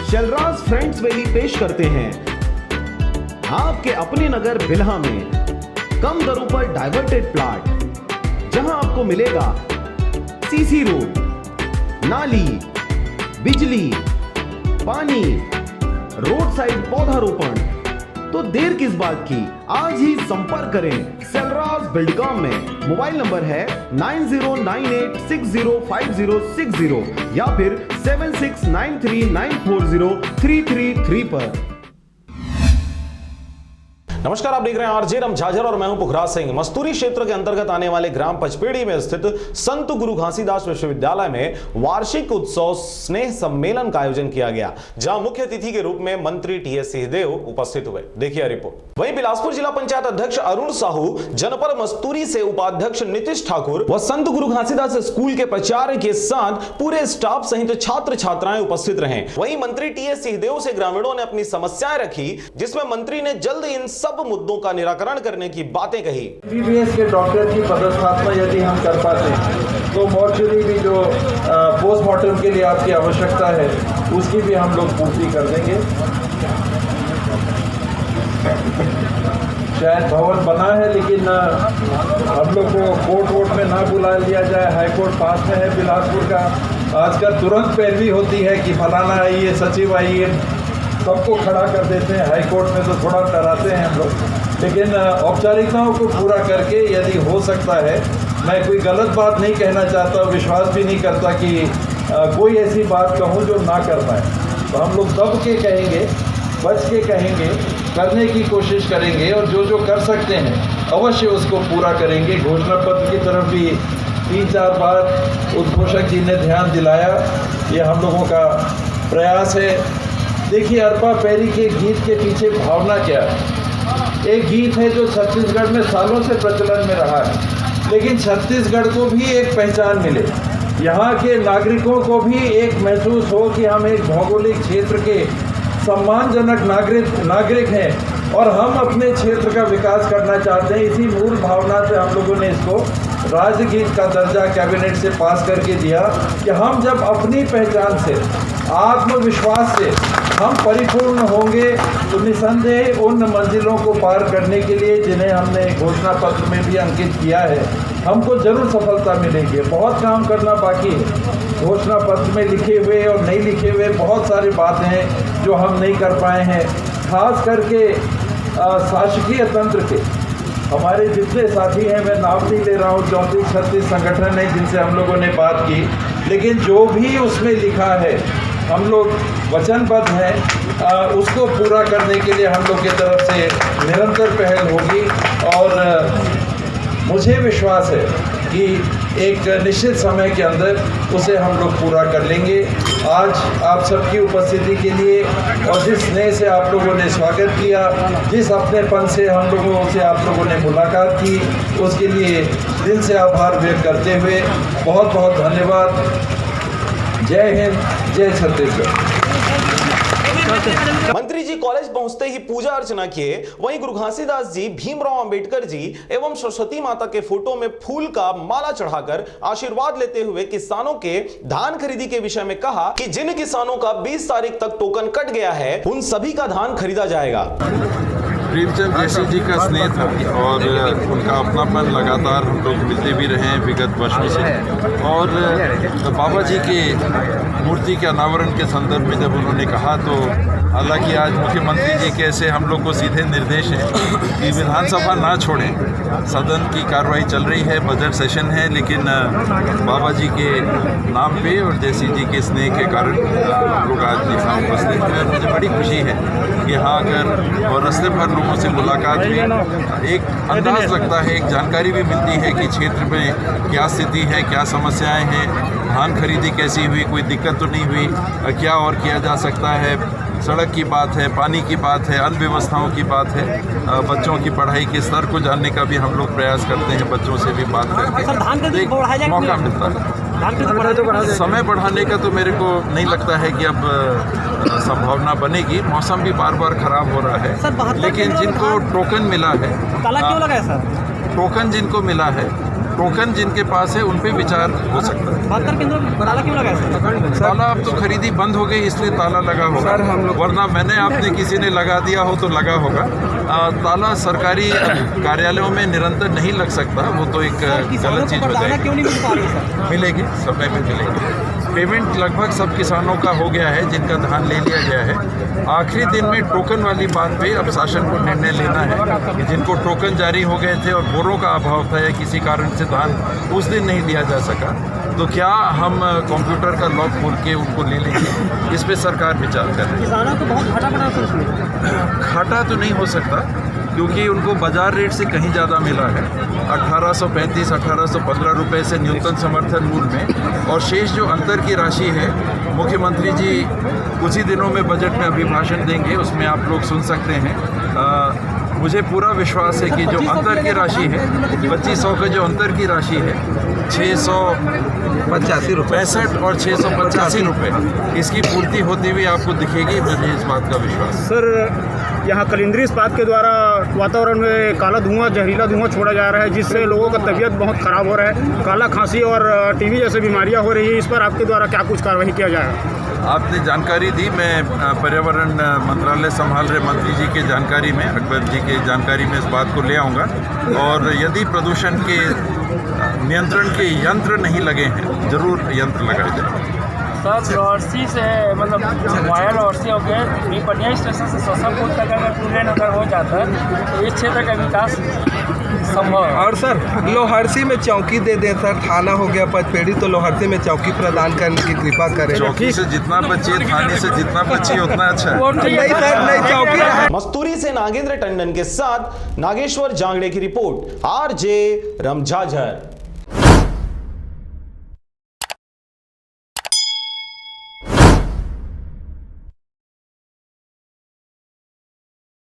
Shailraj friends valley पेश करते हैं आपके अपने नगर बिल्हा में कम दरों पर डाइवर्टेड प्लॉट, जहां आपको मिलेगा सीसी रोड, नाली, बिजली, पानी, रोड साइड पौधारोपण। तो देर किस बात की, आज ही संपर्क करें शैलराज बिल्डकॉम में। मोबाइल नंबर है 9098605060 या फिर 7693940333 पर। नमस्कार, आप देख रहे हैं आरजे राम झाझर और मैं हूं पुखराज सिंह। मस्तूरी क्षेत्र के अंतर्गत आने वाले ग्राम पचपेड़ी में स्थित संत गुरु घासीदास विश्वविद्यालय में वार्षिक उत्सव स्नेह सम्मेलन का आयोजन किया गया, जहां मुख्य अतिथि के रूप में मंत्री टीएस सिंहदेव उपस्थित हुए। देखिए रिपोर्ट। वहीं बिलासपुर जिला पंचायत अध्यक्ष अरुण साहू, जनपद मस्तूरी से उपाध्यक्ष नीतीश ठाकुर व संत गुरु घासीदास स्कूल के प्राचार्य के साथ पूरे स्टाफ सहित छात्र छात्राएं उपस्थित रहे। वहीं मंत्री टीएस सिंहदेव से ग्रामीणों ने अपनी समस्याएं रखी, जिसमें मंत्री ने जल्द इन सब मुद्दों का निराकरण करने की बातें कही। एमबीबीएस के डॉक्टर की पदस्थापना यदि हम कर पाते तो मॉर्चरी भी जो पोस्टमार्टम के लिए आपकी आवश्यकता है उसकी भी हम लोग पूर्ति कर देंगे। शायद भवन बना है लेकिन हम लोग को कोर्ट में ना बुला लिया जाए। हाईकोर्ट पास में है बिलासपुर का। आजकल तुरंत पैरवी होती है कि फलाना आइए, सचिव आइए, सबको खड़ा कर देते हैं। हाईकोर्ट में तो थोड़ा डराते हैं हम लोग, लेकिन औपचारिकताओं को पूरा करके यदि हो सकता है, मैं कोई गलत बात नहीं कहना चाहता, विश्वास भी नहीं करता कि कोई ऐसी बात कहूँ जो ना कर पाए, तो हम लोग दब के कहेंगे, बच के कहेंगे, करने की कोशिश करेंगे और जो कर सकते हैं अवश्य उसको पूरा करेंगे। घोषणा पत्र की तरफ भी 3-4 बार उद्घोषक जी ने ध्यान दिलाया, ये हम लोगों का प्रयास है। देखिए, अरपा पैरी के गीत के पीछे भावना क्या है। एक गीत है जो छत्तीसगढ़ में सालों से प्रचलन में रहा है, लेकिन छत्तीसगढ़ को भी एक पहचान मिले, यहाँ के नागरिकों को भी एक महसूस हो कि हम एक भौगोलिक क्षेत्र के सम्मानजनक नागरिक हैं और हम अपने क्षेत्र का विकास करना चाहते हैं। इसी मूल भावना से हम लोगों ने इसको राजगीत का दर्जा कैबिनेट से पास करके दिया कि हम जब अपनी पहचान से, आत्मविश्वास से हम परिपूर्ण होंगे तो निसंदेह उन मंजिलों को पार करने के लिए जिन्हें हमने घोषणा पत्र में भी अंकित किया है, हमको जरूर सफलता मिलेगी। बहुत काम करना बाकी है। घोषणा पत्र में लिखे हुए और नहीं लिखे हुए बहुत सारी बातें हैं जो हम नहीं कर पाए हैं। खास करके शासकीय तंत्र के हमारे जितने साथी हैं, मैं नाम नहीं ले रहा हूँ, 34-36 संगठन हैं जिनसे हम लोगों ने बात की, लेकिन जो भी उसमें लिखा है हम लोग वचनबद्ध हैं, उसको पूरा करने के लिए हम लोग की तरफ से निरंतर पहल होगी और मुझे विश्वास है कि एक निश्चित समय के अंदर उसे हम लोग पूरा कर लेंगे। आज आप सबकी उपस्थिति के लिए और जिस स्नेह से आप लोगों ने स्वागत किया, जिस अपनेपन से हम लोगों से आप लोगों ने मुलाकात की, उसके लिए दिल से आभार व्यक्त करते हुए बहुत बहुत धन्यवाद। जय हिंद, जय छत्तीसगढ़। मंत्री जी कॉलेज पहुंचते ही पूजा अर्चना किए। वहीं गुरु घासीदास जी, भीमराव अंबेडकर जी एवं सरस्वती माता के फोटो में फूल का माला चढ़ाकर आशीर्वाद लेते हुए किसानों के धान खरीदी के विषय में कहा कि जिन किसानों का 20 तारीख तक टोकन कट गया है, उन सभी का धान खरीदा जाएगा। प्रेमचंद जैसी जी का स्नेह था और उनका अपनापन लगातार हम लोग मिलते भी रहे हैं विगत वर्षों से। और बाबा जी के मूर्ति के अनावरण के संदर्भ में जब उन्होंने कहा, तो हालांकि आज मुख्यमंत्री जी के ऐसे हम लोग को सीधे निर्देश हैं कि विधानसभा ना छोड़ें, सदन की कार्रवाई चल रही है, बजट सेशन है, लेकिन बाबा जी के नाम पे और जैसी जी के स्नेह के कारण हम लोग आज यहाँ उपस्थित हैं। मुझे बड़ी खुशी है कि यहाँ आकर और रास्ते भर लोगों से मुलाकात हुई, एक अंदाज लगता है, एक जानकारी भी मिलती है कि क्षेत्र में क्या स्थिति है, क्या समस्याएं हैं, धान खरीदी कैसी हुई, कोई दिक्कत तो नहीं हुई, क्या और किया जा सकता है। सड़क की बात है, पानी की बात है, अन्य व्यवस्थाओं की बात है, बच्चों की पढ़ाई के स्तर को जानने का भी हम लोग प्रयास करते हैं, बच्चों से भी बात करते हैं, मौका मिलता है। समय बढ़ाने का तो मेरे को नहीं लगता है कि अब संभावना बनेगी। मौसम भी बार बार खराब हो रहा है, लेकिन जिनको टोकन मिला है, टोकन जिनको मिला है टोकन जिनके पास है उन पे विचार हो सकता है। 72 केंद्रों में ताला क्यों लगा है सर? ताला अब तो खरीदी बंद हो गई इसलिए ताला लगा होगा, वरना मैंने आपने किसी ने लगा दिया हो तो लगा होगा। ताला सरकारी कार्यालयों में निरंतर नहीं लग सकता, वो तो एक गलत चीज़ हो जाएगी। क्यों नहीं मिल पा रही सर? मिलेगी, समय पे मिलेगी। पेमेंट लगभग सब किसानों का हो गया है जिनका धान ले लिया गया है। आखिरी दिन में टोकन वाली बात पे अब शासन को निर्णय लेना है कि जिनको टोकन जारी हो गए थे और बोरों का अभाव था या किसी कारण से धान उस दिन नहीं लिया जा सका, तो क्या हम कंप्यूटर का लॉक खोल के उनको ले लेंगे, इस पे सरकार विचार कर रही है। किसानों को बहुत घाटा पड़ा सर उसमें। घाटा तो नहीं हो सकता क्योंकि उनको बाजार रेट से कहीं ज़्यादा मिला है। 1835 1815 रुपये से न्यूनतम समर्थन मूल्य में, और शेष जो अंतर की राशि है मुख्यमंत्री जी कुछ ही दिनों में बजट में अभिभाषण देंगे, उसमें आप लोग सुन सकते हैं। मुझे पूरा विश्वास है कि जो अंतर की राशि है 2500 का जो अंतर की राशि है 685 रुपये 65 और 685 रुपये, इसकी पूर्ति होती हुई आपको दिखेगी, मुझे इस बात का विश्वास। सर, यहाँ कलिंद्री इस्पात के द्वारा वातावरण में काला धुआं, जहरीला धुआं छोड़ा जा रहा है, जिससे लोगों का तबीयत बहुत ख़राब हो रहा है। काला खांसी और टीबी जैसे बीमारियाँ हो रही है। इस पर आपके द्वारा क्या कुछ कार्रवाई किया जाएगा? आपने जानकारी दी, मैं पर्यावरण मंत्रालय संभाल रहे मंत्री जी के जानकारी में, अकबर जी के जानकारी में इस बात को ले आऊँगा, और यदि प्रदूषण के नियंत्रण के यंत्र नहीं लगे हैं जरूर यंत्र लगाए जाए। सर, लोहरसी से मतलब वाया लोहरसी हो गए पटिया स्टेशन से ससरपुर तक अगर टू लेन अगर हो जाता है तो इस क्षेत्र का विकास संभव है। और सर लोहरसी में चौकी दे दें सर, थाना हो गया पचपेड़ी, तो लोहरसी में चौकी प्रदान करने की कृपा करें। चौकी से जितना बचे, थाने से जितना बचे उतना अच्छा है। नहीं सर, नहीं चौकी। मस्तूरी से नागेंद्र टंडन के साथ नागेश्वर जांगड़े की रिपोर्ट, आरजे रमझाझर।